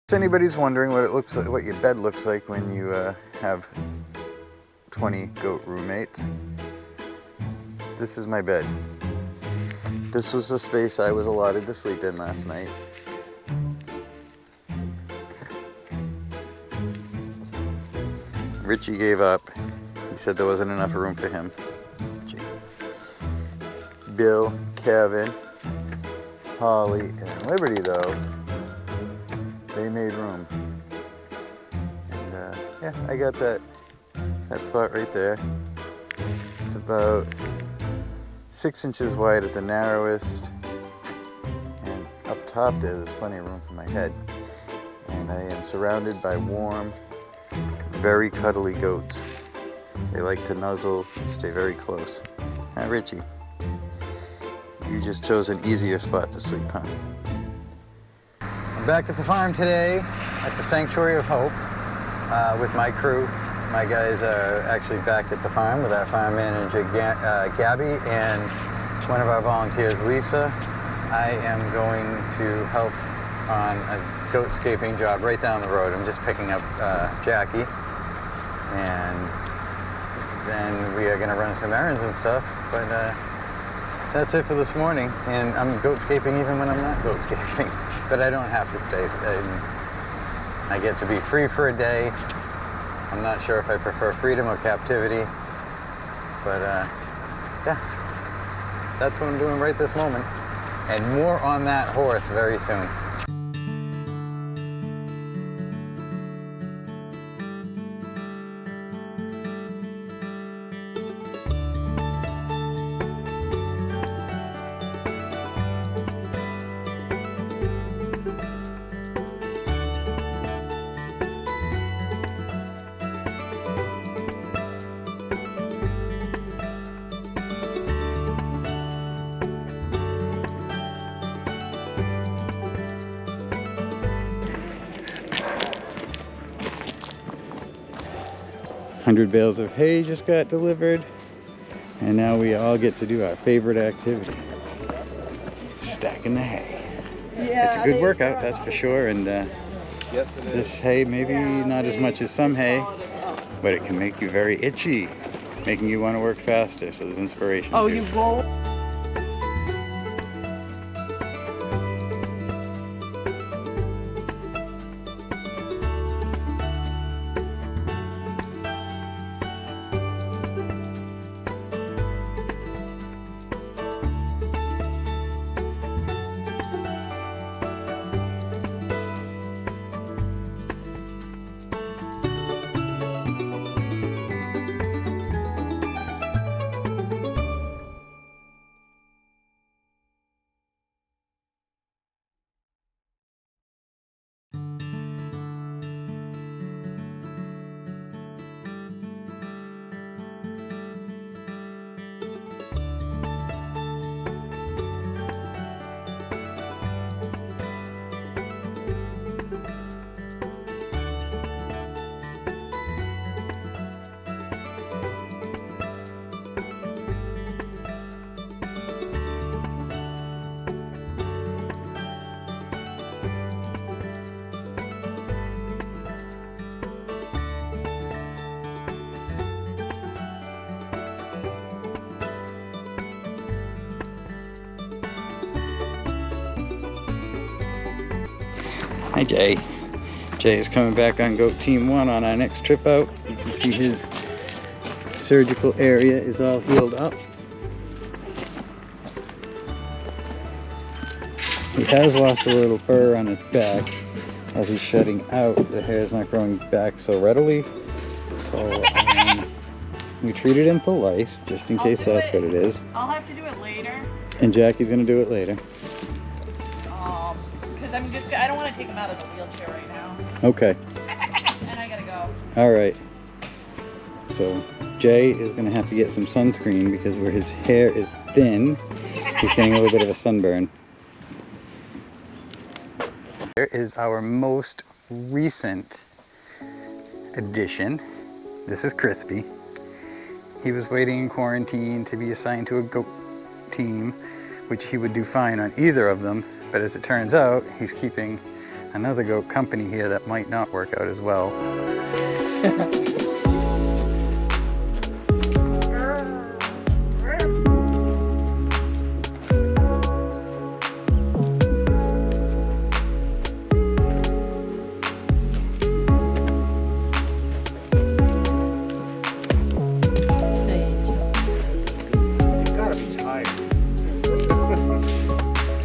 If anybody's wondering what it looks like, what your bed looks like when you have 20 goat roommates, this is my bed. This was the space I was allotted to sleep in last night. Richie gave up. He said there wasn't enough room for him. Bill, Kevin, Holly, and Liberty, though, they made room. And yeah, I got that spot right there. It's about 6 inches wide at the narrowest, and up top there's plenty of room for my head. And I am surrounded by warm, very cuddly goats. They like to nuzzle and stay very close. Hi, Richie. You just chose an easier spot to sleep, huh? I'm back at the farm today at the Sanctuary of Hope with my crew. My guys are actually back at the farm with our farm manager Gabby and one of our volunteers, Lisa. I am going to help on a goatscaping job right down the road. I'm just picking up Jackie, and then we are going to run some errands and stuff, but that's it for this morning. And I'm goatscaping even when I'm not goatscaping, but I don't have to stay. I get to be free for a day. I'm not sure if I prefer freedom or captivity, but yeah, that's what I'm doing right this moment. And more on that horse very soon. $100 bales of hay just got delivered, and now we all get to do our favorite activity, stacking the hay. Yeah, it's a good workout, that's for sure, and this hay, maybe not as much as some hay, but it can make you very itchy, making you want to work faster, so there's inspiration. Oh, too. you roll? Hi Jay. Jay is coming back on Goat Team 1 on our next trip out. You can see his surgical area is all healed up. He has lost a little fur on his back. As he's shedding out, the hair is not growing back so readily. So we treated him for lice, just in case that's what it is. I'll have to do it later. And Jackie's gonna do it later. Because I don't want to take him out of the wheelchair right now. Okay. And I gotta go. All right. So Jay is gonna have to get some sunscreen because where his hair is thin, he's getting a little bit of a sunburn. Here is our most recent addition. This is Crispy. He was waiting in quarantine to be assigned to a goat team, which he would do fine on either of them. But as it turns out, he's keeping another goat company here that might not work out as well.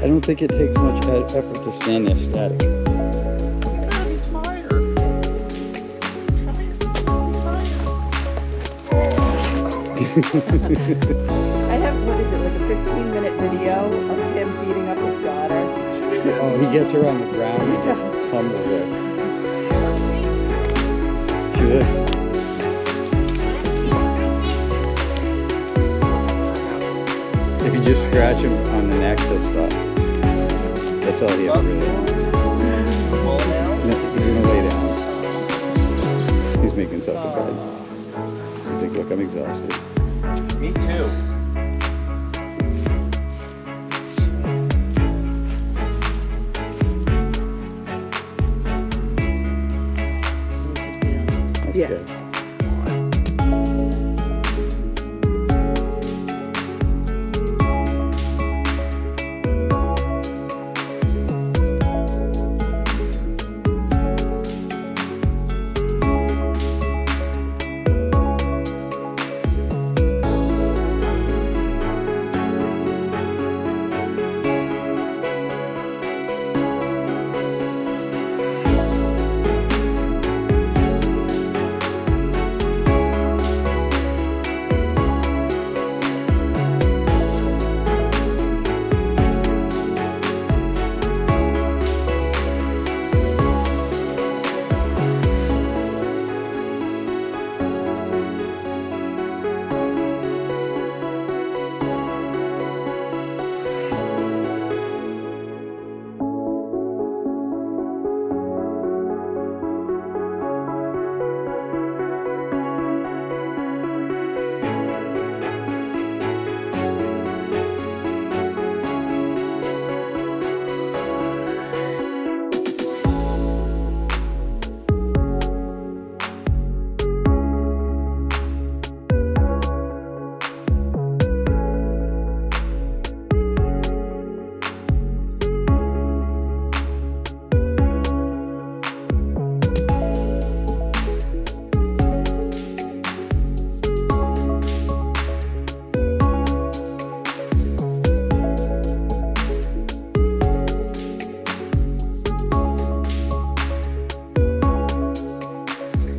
I don't think it takes much effort to stand there static. You gotta be tired. I have, what is it, like a 15-minute video of him beating up his daughter. Oh, he gets her on the ground and just pummels her. She was if you just scratch him on the neck, he'll stop. That's all he ever really wants. No, he's gonna lay down. He's making himself a bed. He's like, look, I'm exhausted. Me too. That's Yeah. good.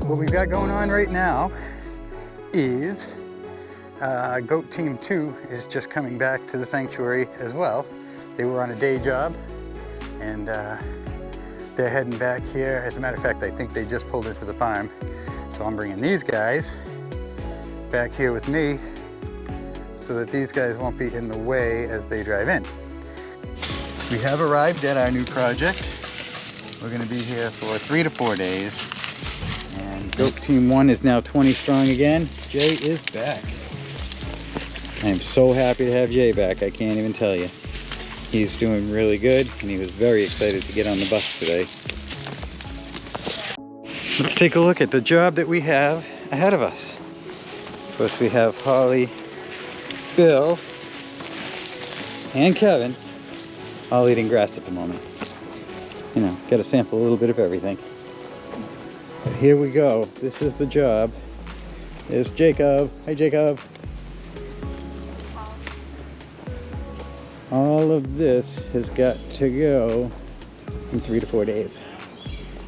What we've got going on right now is Goat Team 2 is just coming back to the sanctuary as well. They were on a day job and they're heading back here. As a matter of fact, I think they just pulled into the farm. So I'm bringing these guys back here with me so that these guys won't be in the way as they drive in. We have arrived at our new project. We're going to be here for 3 to 4 days. And Goat Team 1 is now 20 strong again. Jay is back. I am so happy to have Jay back, I can't even tell you. He's doing really good and he was very excited to get on the bus today. Let's take a look at the job that we have ahead of us. Of course, we have Holly, Bill, and Kevin all eating grass at the moment. You know, got to sample a little bit of everything. But here we go. This is the job. There's Jacob. Hi, Jacob. All of this has got to go in 3 to 4 days.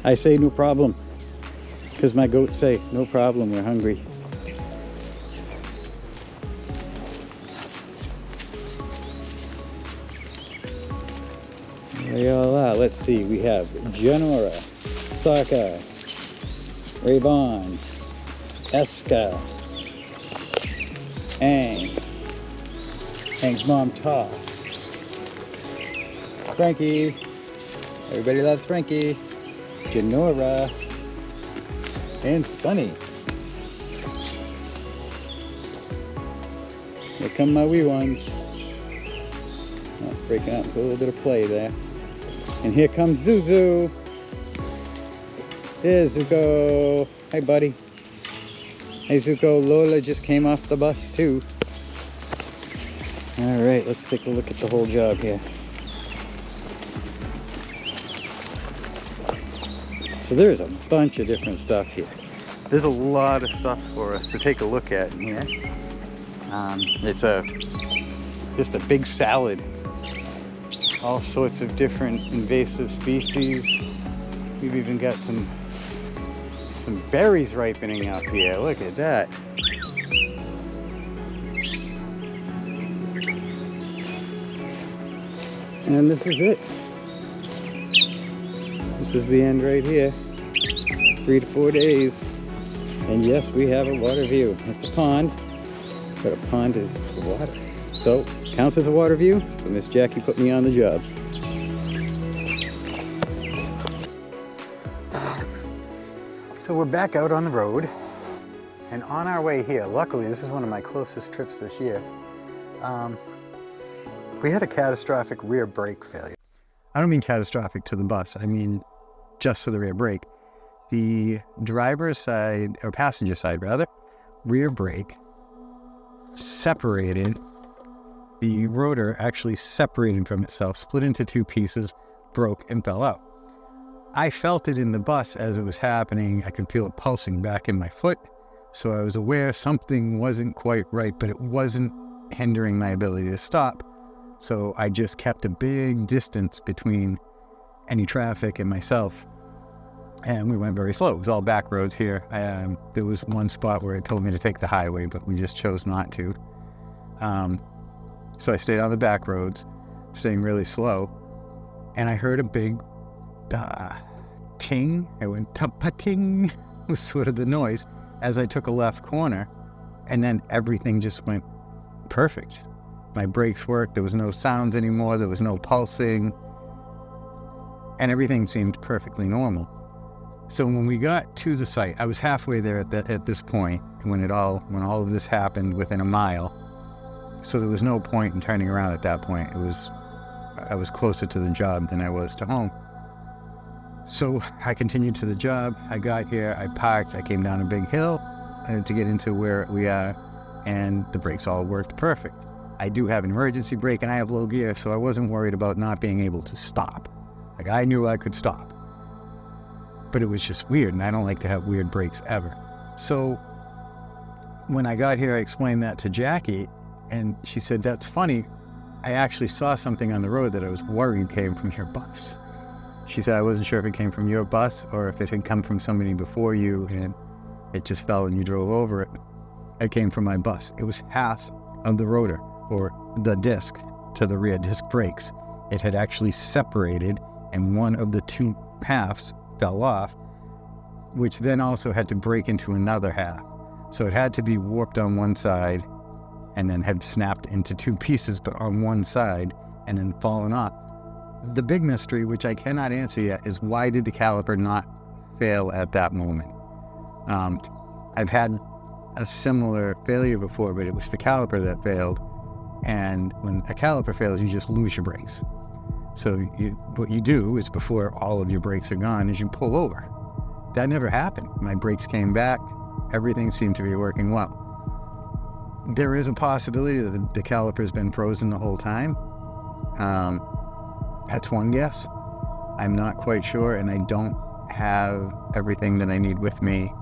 I say no problem, because my goats say no problem, we're hungry. There they all are. Let's see, we have Janora, Saka, Raybon, Eska, Ang, Ang's mom Toff, Frankie, everybody loves Frankie, Janora, and Sunny. Here come my wee ones. Oh, breaking out into a little bit of play there. And here comes Zuzu. Here's Zuko. Hi, buddy. Hey, Zuko. Lola just came off the bus, too. All right, let's take a look at the whole job here. So there's a bunch of different stuff here. There's a lot of stuff for us to take a look at in here. It's just a big salad. All sorts of different invasive species. We've even got some berries ripening up here. Look at that. And this is it. This is the end right here. 3 to 4 days. And yes, we have a water view. It's a pond, but a pond is water. So, counts as a water view. So Miss Jackie put me on the job. So we're back out on the road. And on our way here, luckily this is one of my closest trips this year, we had a catastrophic rear brake failure. I don't mean catastrophic to the bus, I mean just to the rear brake. The driver's side, or passenger side rather, rear brake separated. The rotor actually separated from itself, split into 2 pieces, broke, and fell out. I felt it in the bus as it was happening. I could feel it pulsing back in my foot, so I was aware something wasn't quite right, but it wasn't hindering my ability to stop. So I just kept a big distance between any traffic and myself. And we went very slow. It was all back roads here. There was one spot where it told me to take the highway, but we just chose not to. So I stayed on the back roads, staying really slow. And I heard a big ting. It went ta-pa-ting, was sort of the noise as I took a left corner. And then everything just went perfect. My brakes worked. There was no sounds anymore. There was no pulsing. And everything seemed perfectly normal. So when we got to the site, I was halfway there at this point when all of this happened within a mile. So there was no point in turning around at that point. I was closer to the job than I was to home. So I continued to the job. I got here, I parked, I came down a big hill to get into where we are, and the brakes all worked perfect. I do have an emergency brake and I have low gear, so I wasn't worried about not being able to stop. Like, I knew I could stop. But it was just weird, and I don't like to have weird brakes ever. So when I got here, I explained that to Jackie, and she said, "That's funny. I actually saw something on the road that I was worried came from your bus." She said, "I wasn't sure if it came from your bus or if it had come from somebody before you and it just fell and you drove over it. It came from my bus. It was half of the rotor, or the disc to the rear disc brakes. It had actually separated, and one of the 2 halves fell off, which then also had to break into another half. So it had to be warped on one side and then had snapped into 2 pieces, but on one side, and then fallen off. The big mystery, which I cannot answer yet, is why did the caliper not fail at that moment? I've had a similar failure before, but it was the caliper that failed. And when a caliper fails, you just lose your brakes. So what you do is, before all of your brakes are gone, is you pull over. That never happened. My brakes came back. Everything seemed to be working well. There is a possibility that the caliper's been frozen the whole time. That's one guess. I'm not quite sure, and I don't have everything that I need with me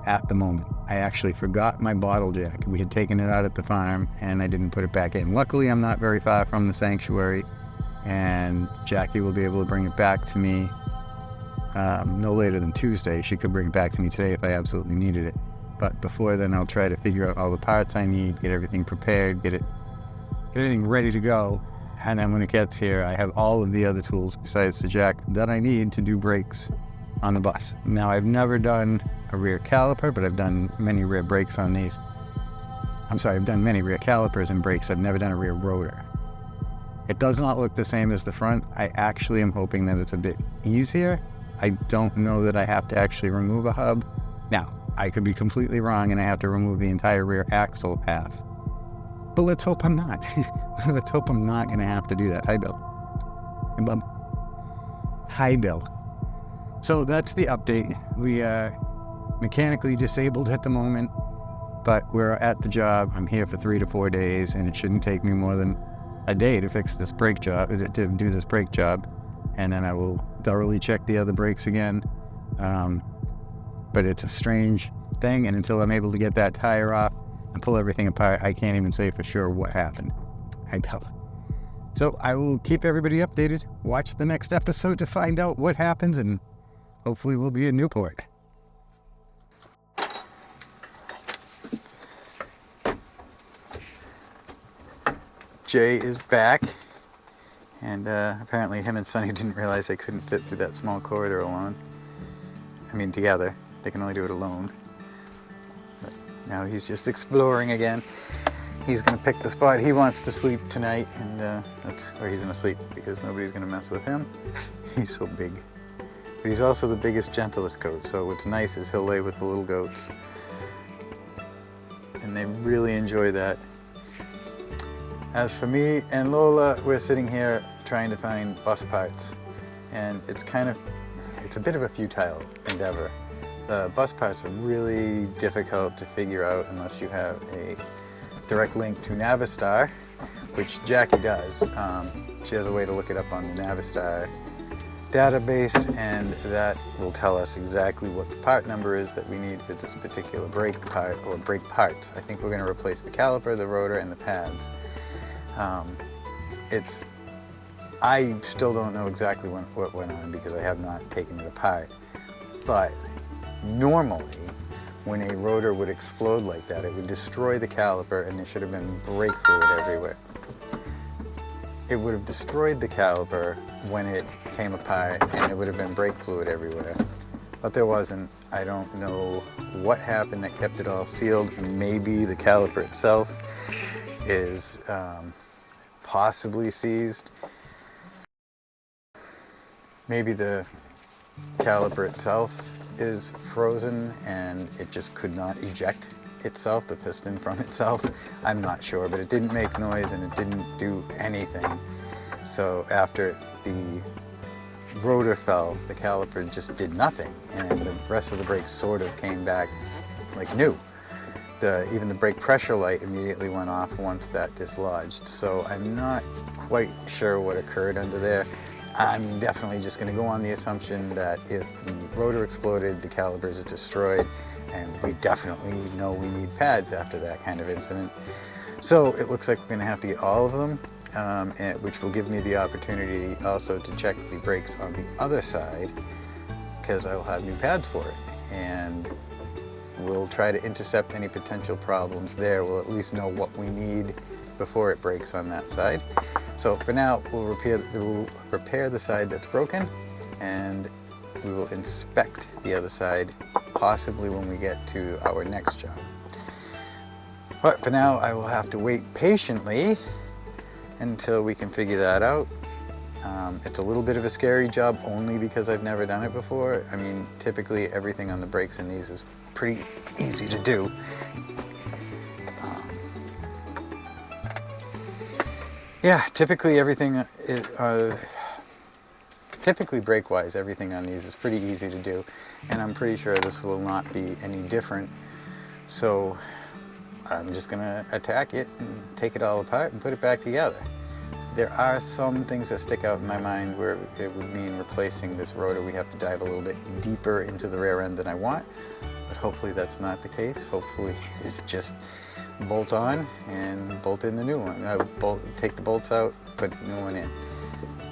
at the moment. I actually forgot my bottle jack. We had taken it out at the farm, and I didn't put it back in. Luckily, I'm not very far from the sanctuary, and Jackie will be able to bring it back to me no later than Tuesday. She could bring it back to me today if I absolutely needed it. But before then, I'll try to figure out all the parts I need, get everything prepared, get everything ready to go. And then when it gets here, I have all of the other tools besides the jack that I need to do brakes on the bus. Now, I've never done a rear caliper, but I've done many rear brakes on these. I've done many rear calipers and brakes. I've never done a rear rotor. It does not look the same as the front. I actually am hoping that it's a bit easier. I don't know that I have to actually remove a hub. Now, I could be completely wrong and I have to remove the entire rear axle half. But let's hope I'm not. Let's hope I'm not going to have to do that. Hi, Bill. Hey, Bub. Hi, Bill. So that's the update. We are mechanically disabled at the moment, but we're at the job. I'm here for 3 to 4 days, and it shouldn't take me more than a day to fix this brake job, to do this brake job, and then I will thoroughly check the other brakes again. But it's a strange thing, and until I'm able to get that tire off and pull everything apart, I can't even say for sure what happened. So I will keep everybody updated. Watch the next episode to find out what happens, and hopefully we'll be in Newport. Jay is back, and apparently him and Sonny didn't realize they couldn't fit through that small corridor alone. I mean, together. They can only do it alone. But now he's just exploring again. He's gonna pick the spot he wants to sleep tonight, and that's where he's gonna sleep because nobody's gonna mess with him. He's so big. But he's also the biggest, gentlest goat, so what's nice is he'll lay with the little goats. And they really enjoy that. As for me and Lola, we're sitting here trying to find bus parts, and it's a bit of a futile endeavor. The bus parts are really difficult to figure out unless you have a direct link to Navistar, which Jackie does. She has a way to look it up on the Navistar database, and that will tell us exactly what the part number is that we need for this particular brake part, or brake parts. I think we're going to replace the caliper, the rotor, and the pads. I still don't know exactly what went on because I have not taken it apart, but normally when a rotor would explode like that, it would destroy the caliper, and there should have been brake fluid everywhere. It would have destroyed the caliper when it came apart, and it would have been brake fluid everywhere, but there wasn't. I don't know what happened that kept it all sealed. Maybe the caliper itself is possibly seized. Maybe the caliper itself is frozen and it just could not eject itself, the piston from itself. I'm not sure, but it didn't make noise and it didn't do anything. So after the rotor fell, the caliper just did nothing, and the rest of the brakes sort of came back like new. Even the brake pressure light immediately went off once that dislodged. So I'm not quite sure what occurred under there. I'm definitely just going to go on the assumption that if the rotor exploded, the calipers are destroyed, and we definitely know we need pads after that kind of incident. So it looks like we're going to have to get all of them, which will give me the opportunity also to check the brakes on the other side, because I will have new pads for it. And we'll try to intercept any potential problems there. We'll at least know what we need before it breaks on that side. So for now, we'll repair the side that's broken, and we will inspect the other side possibly when we get to our next job. But for now, I will have to wait patiently until we can figure that out. It's a little bit of a scary job only because I've never done it before. I mean, typically everything on the brakes in these is pretty easy to do. Yeah, typically everything typically brake-wise, everything on these is pretty easy to do, and I'm pretty sure this will not be any different. So I'm just gonna attack it and take it all apart and put it back together. There are some things that stick out in my mind where it would mean replacing this rotor. We have to dive a little bit deeper into the rear end than I want, but hopefully that's not the case. Hopefully it's just bolt on and bolt in the new one. Take the bolts out, put the new one in.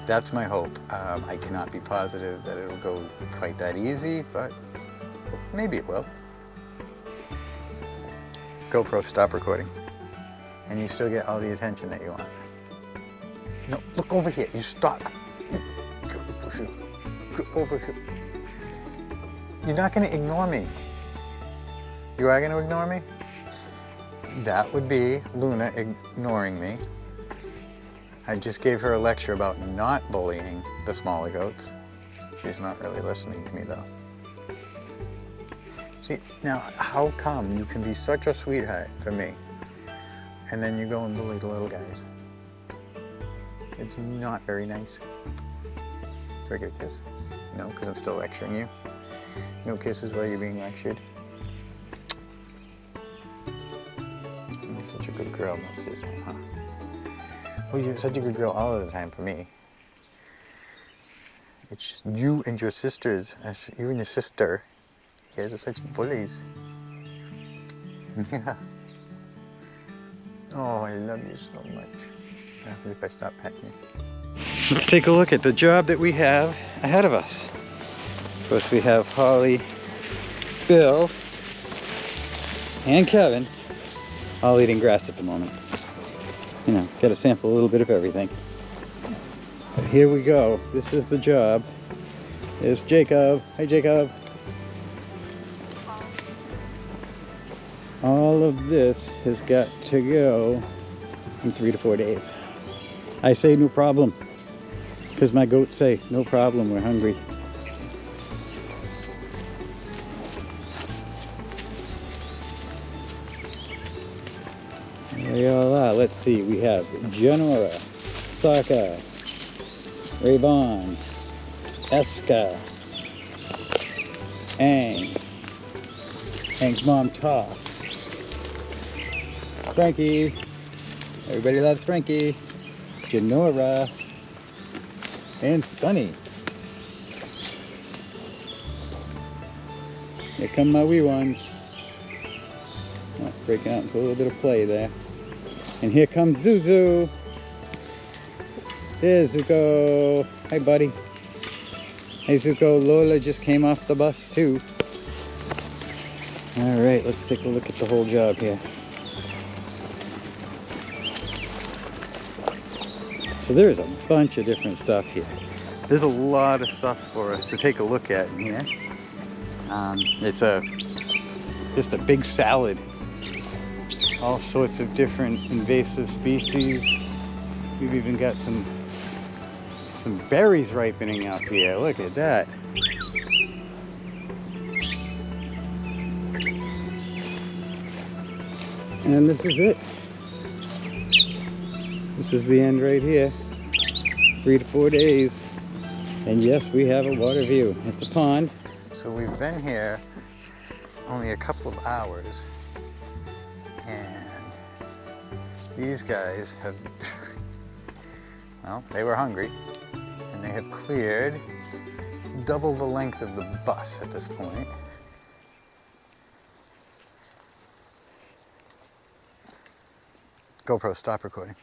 That's my hope. I cannot be positive that it'll go quite that easy, but maybe it will. GoPro, stop recording. And you still get all the attention that you want. No, look over here. You stop. Go over here. You're not going to ignore me. You are going to ignore me? That would be Luna ignoring me. I just gave her a lecture about not bullying the smaller goats. She's not really listening to me though. See, now how come you can be such a sweetheart for me and then you go and bully the little guys? It's not very nice. Do I get a kiss? No, because I'm still lecturing you. No kisses while you're being lectured. You're such a good girl most of the time, huh? Well, you're such a good girl all of the time for me. It's you and your sisters, you and your sister. You guys are such bullies. Yeah. Oh, I love you so much. If I stop petting you. Let's take a look at the job that we have ahead of us. Of course, we have Holly, Bill, and Kevin all eating grass at the moment. You know, got to sample a little bit of everything. But here we go. This is the job. There's Jacob. Hi, Jacob. All of this has got to go in 3 to 4 days. I say no problem, because my goats say no problem, we're hungry. There we all are. Let's see, we have Janora, Saka, Rayvon, Eska, Ang, Ang's mom Toff, Frankie, everybody loves Frankie, Janora, and Sunny. Here come my wee ones. Oh, breaking out into a little bit of play there. And here comes Zuzu. There's Zuko. Hi, buddy. Hey, Zuko. Lola just came off the bus, too. All right, let's take a look at the whole job here. So there's a bunch of different stuff here. There's a lot of stuff for us to take a look at in here. It's just a big salad. All sorts of different invasive species. We've even got some berries ripening out here. Look at that. And this is it. This is the end right here. 3 to 4 days. And yes, we have a water view. It's a pond. So we've been here only a couple of hours, and these guys have, well, they were hungry, and they have cleared double the length of the bus at this point. GoPro, stop recording.